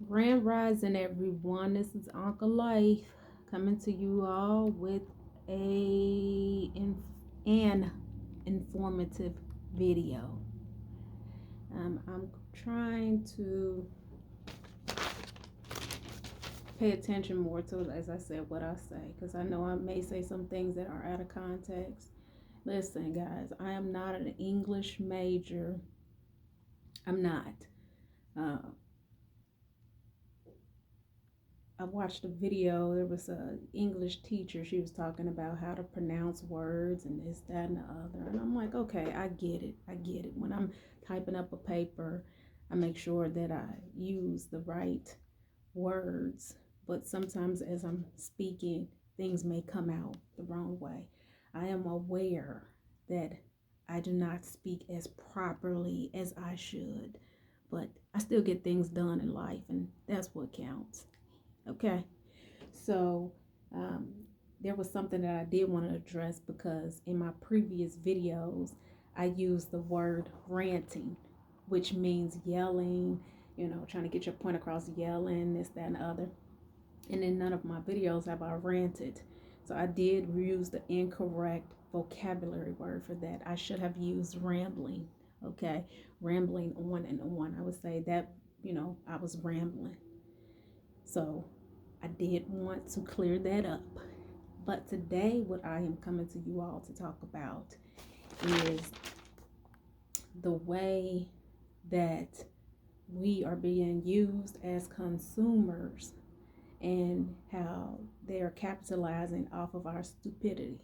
Grand Rising, everyone. This is Uncle Life coming to you all with an informative video. I'm trying to pay attention more to, as I said, what I say, because I know I may say some things that are out of context. Listen, guys, I am not an English major. I'm not. Uh, I watched a video. There was a English teacher. She was talking about how to pronounce words and this, that, and the other. And I'm like, okay, I get it. I get it. When I'm typing up a paper, I make sure that I use the right words. But sometimes as I'm speaking, things may come out the wrong way. I am aware that I do not speak as properly as I should, but I still get things done in life, and that's what counts. Okay, so um, there was something that I did want to address because in my previous videos, I used the word ranting, which means yelling, trying to get your point across, yelling, this, that, and the other. And in none of my videos have I ranted. So I did use the incorrect vocabulary word for that. I should have used rambling, okay? Rambling on and on. I would say that, I was rambling. So I did want to clear that up. But today, what I am coming to you all to talk about is the way that we are being used as consumers and how they are capitalizing off of our stupidity.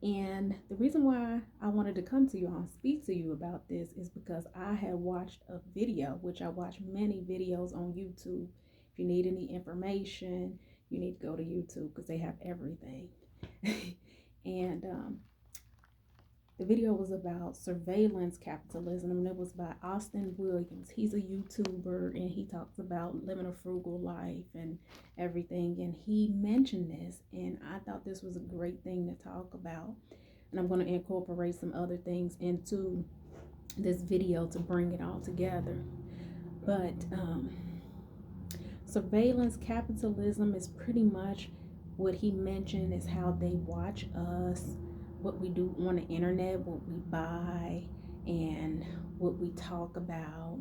And the reason why I wanted to come to you and speak to you about this is because I had watched a video, which I watch many videos on YouTube. If you need any information, you need to go to YouTube because they have everything. And the video was about surveillance capitalism, and it was by Austin Williams. He's a YouTuber, and he talks about living a frugal life and everything. And he mentioned this, and I thought this was a great thing to talk about. And I'm going to incorporate some other things into this video to bring it all together. But surveillance capitalism is pretty much what he mentioned is how they watch us, what we do on the internet, what we buy, and what we talk about.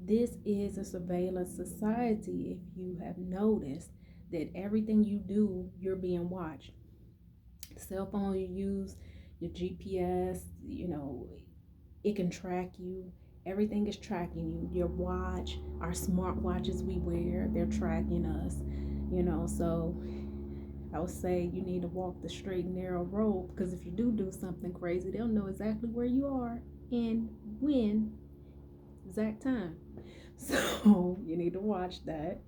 This is a surveillance society. If you have noticed that everything you do, you're being watched. The cell phone you use, your GPS, it can track you. Everything is tracking you. Your watch, our smart watches we wear, they're tracking us. So I would say you need to walk the straight and narrow road, because if you do something crazy, they'll know exactly where you are and when, exact time. So you need to watch that.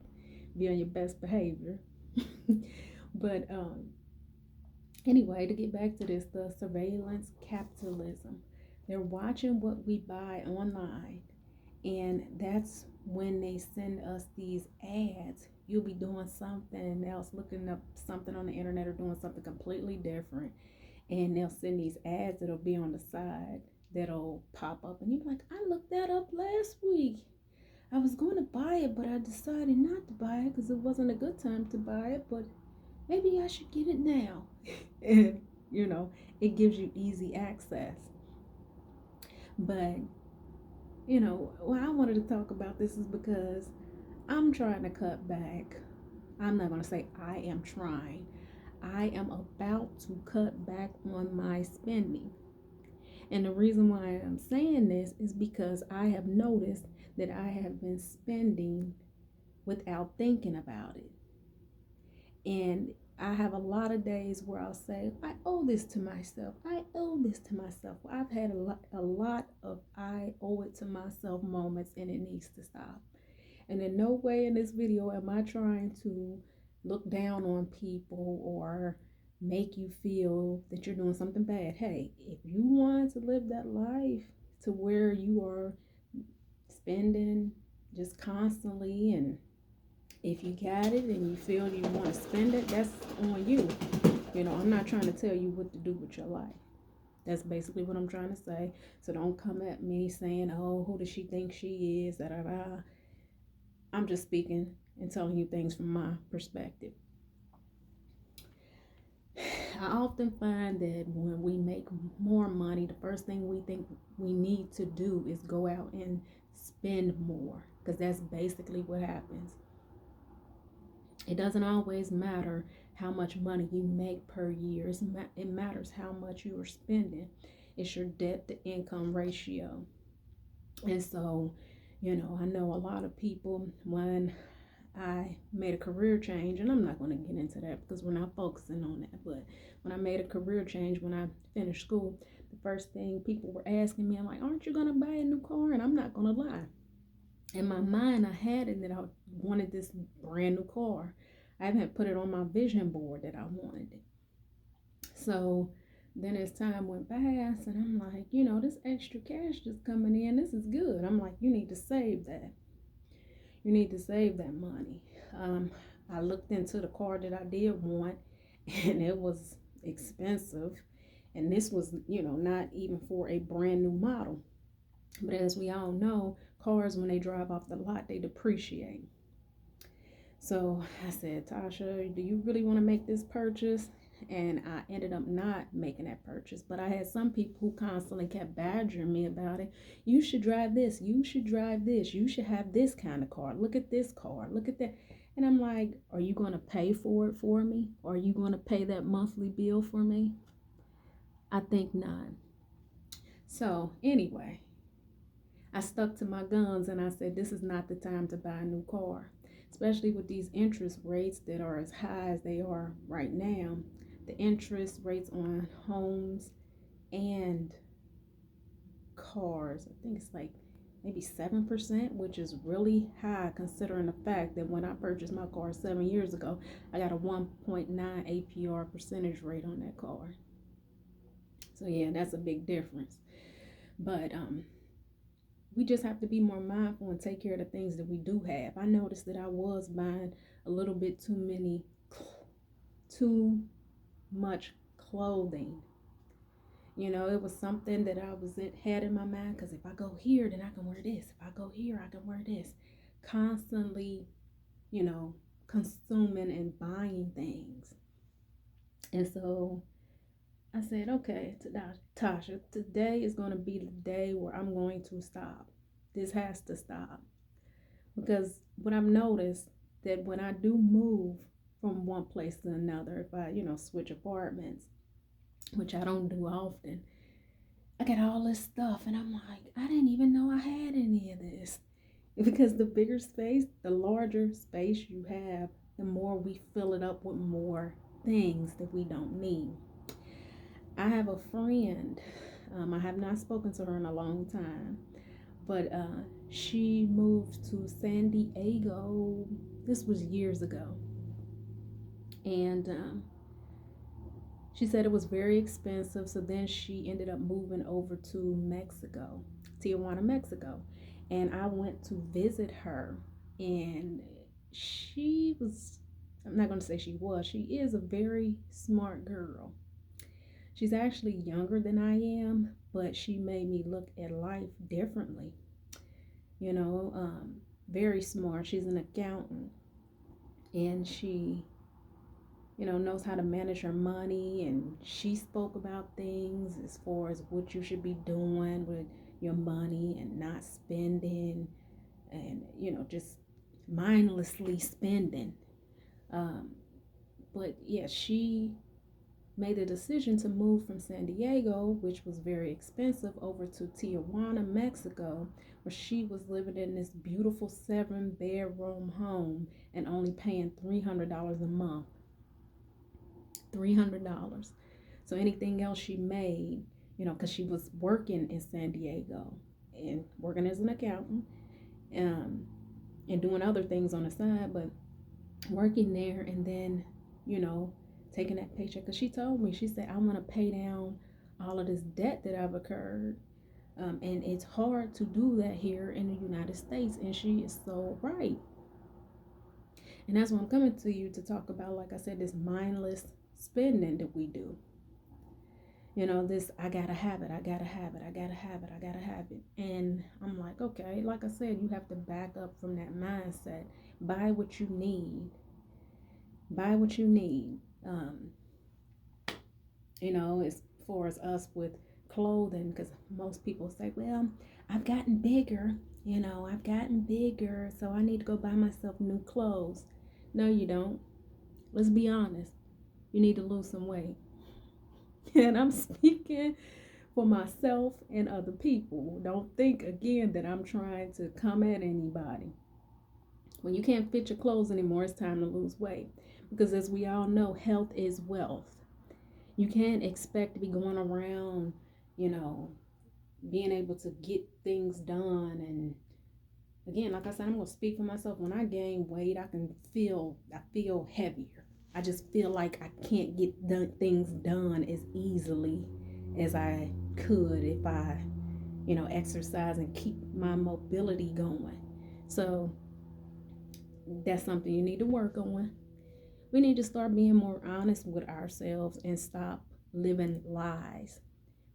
Be on your best behavior. But anyway, to get back to this, the surveillance capitalism. They're watching what we buy online, and that's when they send us these ads. You'll be doing something else, looking up something on the internet or doing something completely different, and they'll send these ads that'll be on the side that'll pop up, and you're like, I looked that up last week. I was going to buy it, but I decided not to buy it because it wasn't a good time to buy it, but maybe I should get it now. And it gives you easy access. But why I wanted to talk about this is because I'm trying to cut back. I'm not going to say I am trying. I am about to cut back on my spending. And the reason why I'm saying this is because I have noticed that I have been spending without thinking about it. And I have a lot of days where I'll say, I owe this to myself. I owe this to myself. I've had a lot of I owe it to myself moments, and it needs to stop. And in no way in this video am I trying to look down on people or make you feel that you're doing something bad. Hey, if you want to live that life to where you are spending just constantly, and if you got it and you feel you want to spend it, that's on you. I'm not trying to tell you what to do with your life. That's basically what I'm trying to say. So don't come at me saying, oh, who does she think she is? Da, da, da. I'm just speaking and telling you things from my perspective. I often find that when we make more money, the first thing we think we need to do is go out and spend more, because that's basically what happens. It doesn't always matter how much money you make per year. It matters how much you are spending. It's your debt to income ratio. And so, I know a lot of people, when I made a career change, and I'm not going to get into that because we're not focusing on that, but when I made a career change, when I finished school, the first thing people were asking me, I'm like, aren't you going to buy a new car? And I'm not going to lie. In my mind, I had it that I wanted this brand new car. I haven't put it on my vision board that I wanted it. So then as time went past, and I'm like, this extra cash just coming in, this is good. I'm like, you need to save that. You need to save that money. I looked into the car that I did want, and it was expensive. And this was, not even for a brand new model. But as we all know, cars, when they drive off the lot, they depreciate. So I said, Tasha, do you really want to make this purchase? And I ended up not making that purchase. But I had some people who constantly kept badgering me about it. You should drive this. You should drive this. You should have this kind of car. Look at this car. Look at that. And I'm like, are you going to pay for it for me? Or are you going to pay that monthly bill for me? I think not. So anyway, I stuck to my guns and I said, this is not the time to buy a new car, especially with these interest rates that are as high as they are right now. The interest rates on homes and cars, I think it's like maybe 7%, which is really high considering the fact that when I purchased my car 7 years ago, I got a 1.9 APR percentage rate on that car. So yeah, that's a big difference. But we just have to be more mindful and take care of the things that we do have. I noticed that I was buying a little bit too much clothing. It was something that had in my mind, because if I go here, then I can wear this. If I go here, I can wear this. Constantly, consuming and buying things. And so I said, okay, Tasha, today is going to be the day where I'm going to stop. This has to stop. Because what I've noticed, that when I do move from one place to another, if I, switch apartments, which I don't do often, I get all this stuff and I'm like, I didn't even know I had any of this. Because the bigger space, the larger space you have, the more we fill it up with more things that we don't need. I have a friend, I have not spoken to her in a long time, but she moved to San Diego. This was years ago. And she said it was very expensive. So then she ended up moving over to Mexico, Tijuana, Mexico. And I went to visit her. And I'm not going to say she is a very smart girl. She's actually younger than I am, but she made me look at life differently. Very smart. She's an accountant, and she, knows how to manage her money. And she spoke about things as far as what you should be doing with your money and not spending, and, just mindlessly spending. But yeah, she made a decision to move from San Diego, which was very expensive, over to Tijuana, Mexico, where she was living in this beautiful 7-bedroom home and only paying $300 a month. $300. So anything else she made, because she was working in San Diego and working as an accountant, and doing other things on the side, but working there, and then, taking that paycheck. Because she told me, she said, I want to pay down all of this debt that I've incurred. And it's hard to do that here in the United States. And she is so right. And that's what I'm coming to you to talk about, like I said, this mindless spending that we do. This, I gotta have it, I gotta have it, I gotta have it, I gotta have it. And I'm like, okay, like I said, you have to back up from that mindset. Buy what you need. Buy what you need. As far as us with clothing, because most people say, well, I've gotten bigger, I've gotten bigger, so I need to go buy myself new clothes. No, you don't. Let's be honest. You need to lose some weight. And I'm speaking for myself and other people. Don't think again that I'm trying to come at anybody. When you can't fit your clothes anymore, it's time to lose weight. Because as we all know, health is wealth. You can't expect to be going around, you know, being able to get things done. And again, like I said, I'm gonna speak for myself. When I gain weight, I feel heavier. I just feel like I can't get things done as easily as I could if I, exercise and keep my mobility going. So that's something you need to work on. We need to start being more honest with ourselves and stop living lies.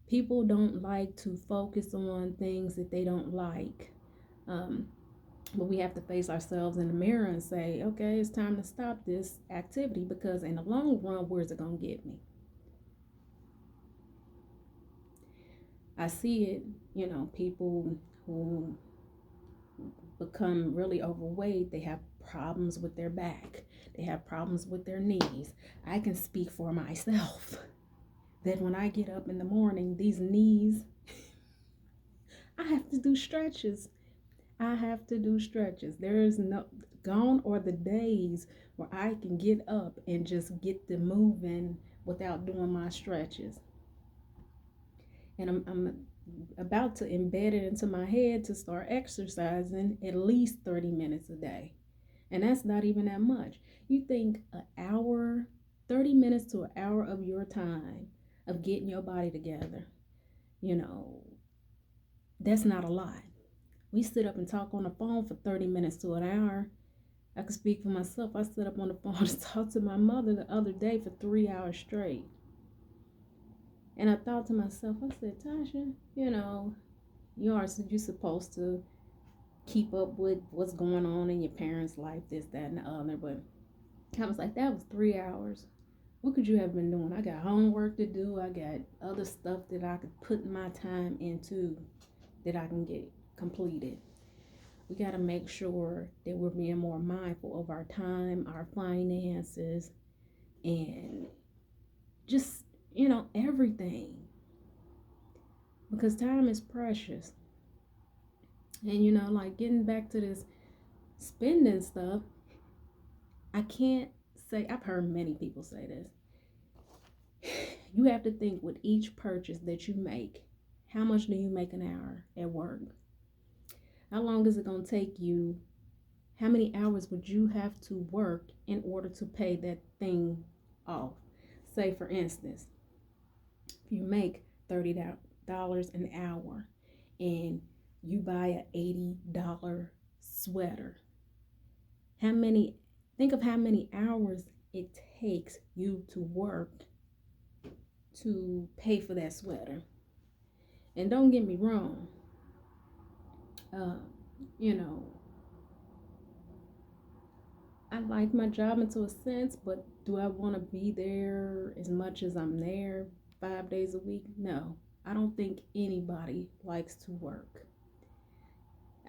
People don't like to focus on things that they don't like. Um, but we have to face ourselves in the mirror and say, okay, it's time to stop this activity, because in the long run, where's it going to get me? I see it, people who become really overweight, they have problems with their back, they have problems with their knees. I can speak for myself that when I get up in the morning, these knees, I have to do stretches. I have to do stretches. There is no gone are the days where I can get up and just get the moving without doing my stretches. And I'm about to embed it into my head to start exercising at least 30 minutes a day. And that's not even that much. You think an hour, 30 minutes to an hour of your time of getting your body together, you know, that's not a lot. We sit up and talk on the phone for 30 minutes to an hour. I can speak for myself. I sit up on the phone to talk to my mother the other day for 3 hours straight. And I thought to myself, I said, Tasha, you're supposed to keep up with what's going on in your parents' life, this, that, and the other. But I was like, that was 3 hours. What could you have been doing? I got homework to do. I got other stuff that I could put my time into that I can get completed. We got to make sure that we're being more mindful of our time, our finances, and just, everything. Because time is precious. And, like getting back to this spending stuff, I can't say, I've heard many people say this. You have to think with each purchase that you make, how much do you make an hour at work? How long is it going to take you? How many hours would you have to work in order to pay that thing off? Say, for instance, if you make $30 an hour and you buy an $80 sweater, think of how many hours it takes you to work to pay for that sweater. And don't get me wrong, you know, I like my job into a sense, but do I want to be there as much as I'm there 5 days a week? No, I don't think anybody likes to work.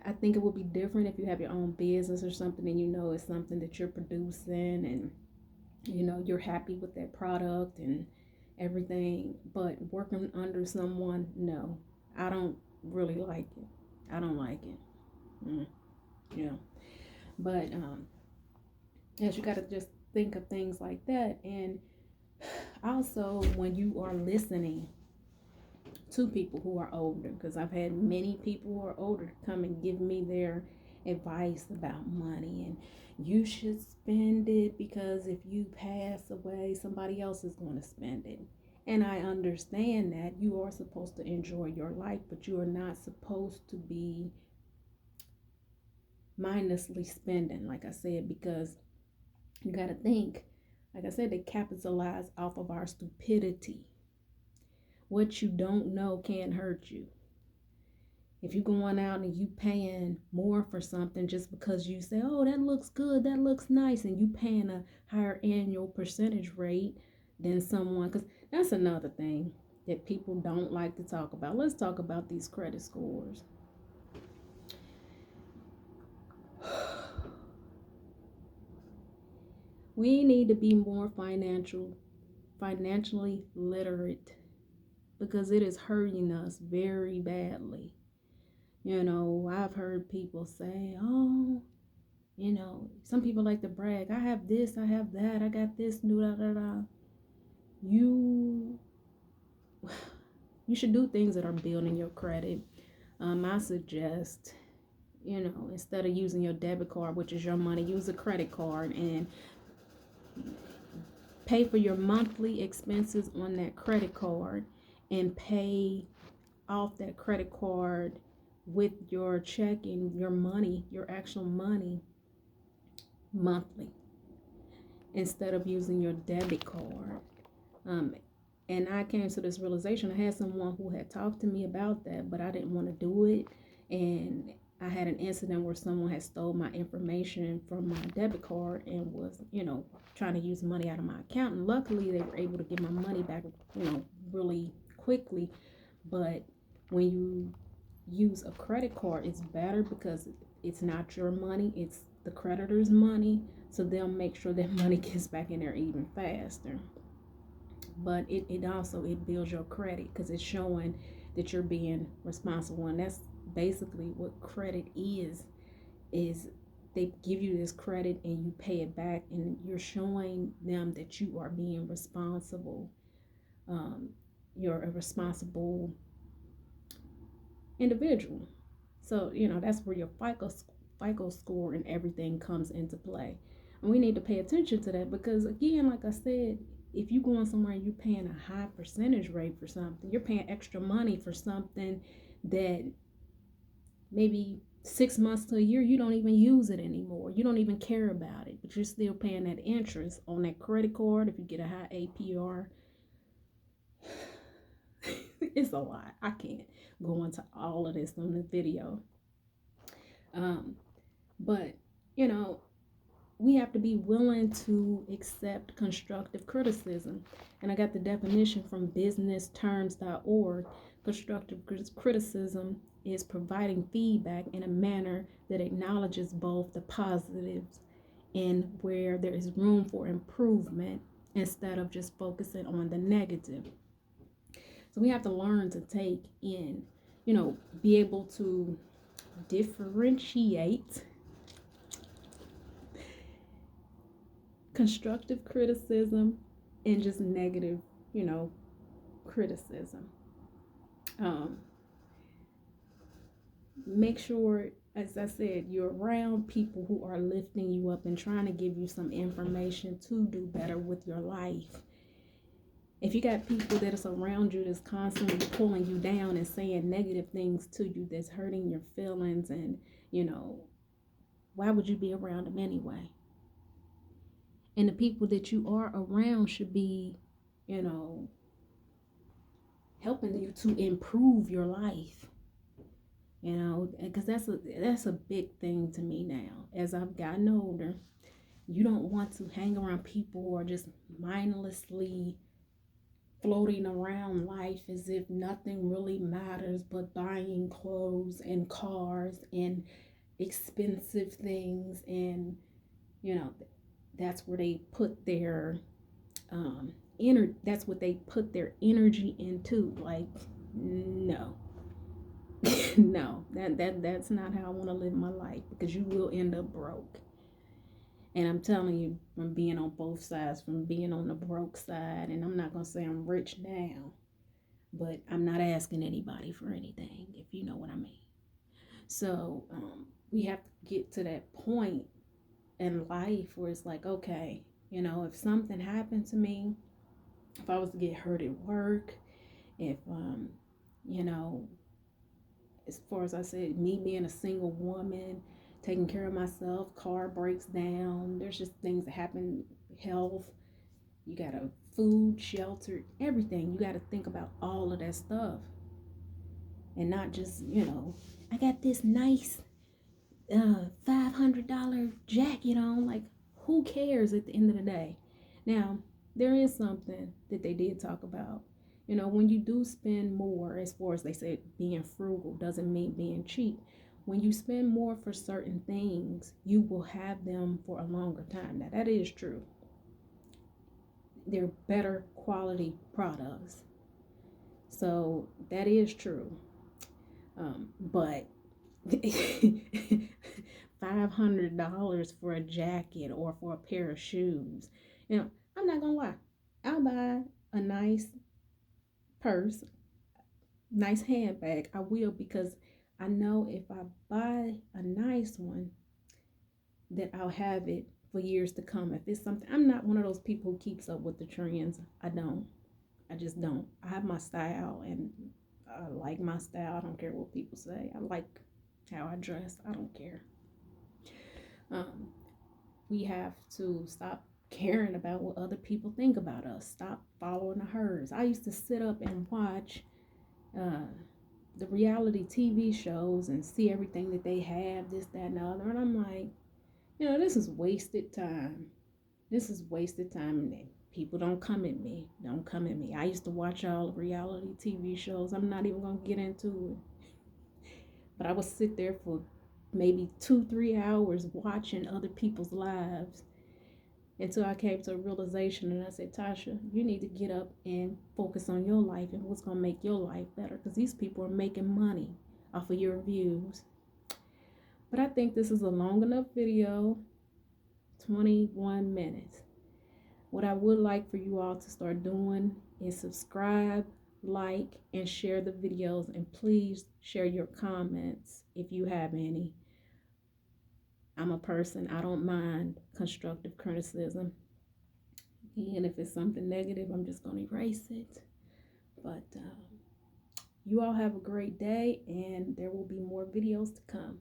I think it would be different if you have your own business or something and it's something that you're producing and you're happy with that product and everything. But working under someone, no, I don't really like it. I don't like it. Yeah. But yes, you got to just think of things like that. And also, when you are listening to people who are older, because I've had many people who are older come and give me their advice about money, and you should spend it because if you pass away, somebody else is going to spend it. And I understand that you are supposed to enjoy your life, but you are not supposed to be mindlessly spending, like I said, because you got to think, like I said, they capitalize off of our stupidity. What you don't know can hurt you. If you going out and you paying more for something just because you say, oh, that looks good, that looks nice, and you paying a higher annual percentage rate than someone, because that's another thing that people don't like to talk about. Let's talk about these credit scores. We need to be more financially literate because it is hurting us very badly. You know, I've heard people say, oh, you know, some people like to brag. I have this, I have that, I got this, da da da. You, you should do things that are building your credit. I suggest, you know, instead of using your debit card, which is your money, use a credit card and pay for your monthly expenses on that credit card and pay off that credit card with your checking, your money, your actual money monthly instead of using your debit card. And I came to this realization. I had someone who had talked to me about that, but I didn't want to do it. And I had an incident where someone had stole my information from my debit card and was, you know, trying to use money out of my account. And luckily, they were able to get my money back, you know, really quickly. But when you use a credit card, it's better because it's not your money, it's the creditor's money. So they'll make sure that money gets back in there even faster. But it also it builds your credit because it's showing that you're being responsible, and that's basically what credit is they give you this credit and you pay it back, and you're showing them that you are being responsible. You're a responsible individual. So you know that's where your FICO score and everything comes into play, and we need to pay attention to that because again, like I said, if you going somewhere and you're paying a high percentage rate for something, you're paying extra money for something that maybe 6 months to a year you don't even use it anymore. You don't even care about it, but you're still paying that interest on that credit card. If you get a high APR, it's a lot. I can't go into all of this on the video. But you know, we have to be willing to accept constructive criticism. And I got the definition from businessterms.org. Constructive criticism is providing feedback in a manner that acknowledges both the positives and where there is room for improvement instead of just focusing on the negative. So we have to learn to take in, you know, be able to differentiate constructive criticism and just negative, you know, criticism. Make sure, as I said, you're around people who are lifting you up and trying to give you some information to do better with your life. If you got people that is around you that's constantly pulling you down and saying negative things to you that's hurting your feelings, and you know, why would you be around them anyway? And the people that you are around should be, you know, helping you to improve your life. You know, because that's a big thing to me now. As I've gotten older, you don't want to hang around people who are just mindlessly floating around life as if nothing really matters but buying clothes and cars and expensive things, and you know, that's where they put their that's what they put their energy into. Like, no. No, that's not how I want to live my life, because you will end up broke. And I'm telling you, from being on both sides, from being on the broke side, and I'm not going to say I'm rich now, but I'm not asking anybody for anything, if you know what I mean. So we have to get to that point in life where it's like, okay, you know, if something happened to me, if I was to get hurt at work, if, you know, as far as I said, me being a single woman, taking care of myself, car breaks down, there's just things that happen, health, you got to food, shelter, everything. You got to think about all of that stuff and not just, I got this nice $500 jacket on. Like, who cares at the end of the day? Now, there is something that they did talk about. When you do spend more, as far as they said, being frugal doesn't mean being cheap. When you spend more for certain things, you will have them for a longer time. Now, that is true. They're better quality products. So that is true. But $500 for a jacket or for a pair of shoes. I'm not gonna lie. I'll buy a nice purse, nice handbag. I will, because I know if I buy a nice one, that I'll have it for years to come. If it's something, I'm not one of those people who keeps up with the trends. I don't. I just don't. I have my style, and I like my style. I don't care what people say. I like how I dress. I don't care. We have to stop caring about what other people think about us. Stop following the herds. I used to sit up and watch the reality TV shows and see everything that they have, this, that, and the other. And I'm like, this is wasted time. This is wasted time. And people don't come at me. Don't come at me. I used to watch all the reality TV shows. I'm not even going to get into it. But I would sit there for maybe 2-3 hours watching other people's lives until I came to a realization, and I said, Tasha, you need to get up and focus on your life and what's going to make your life better, because these people are making money off of your views. But I think this is a long enough video, 21 minutes. What I would like for you all to start doing is subscribe, like, and share the videos, and please share your comments if you have any. I'm a person, I don't mind constructive criticism. And if it's something negative, I'm just going to erase it. But you all have a great day, and there will be more videos to come.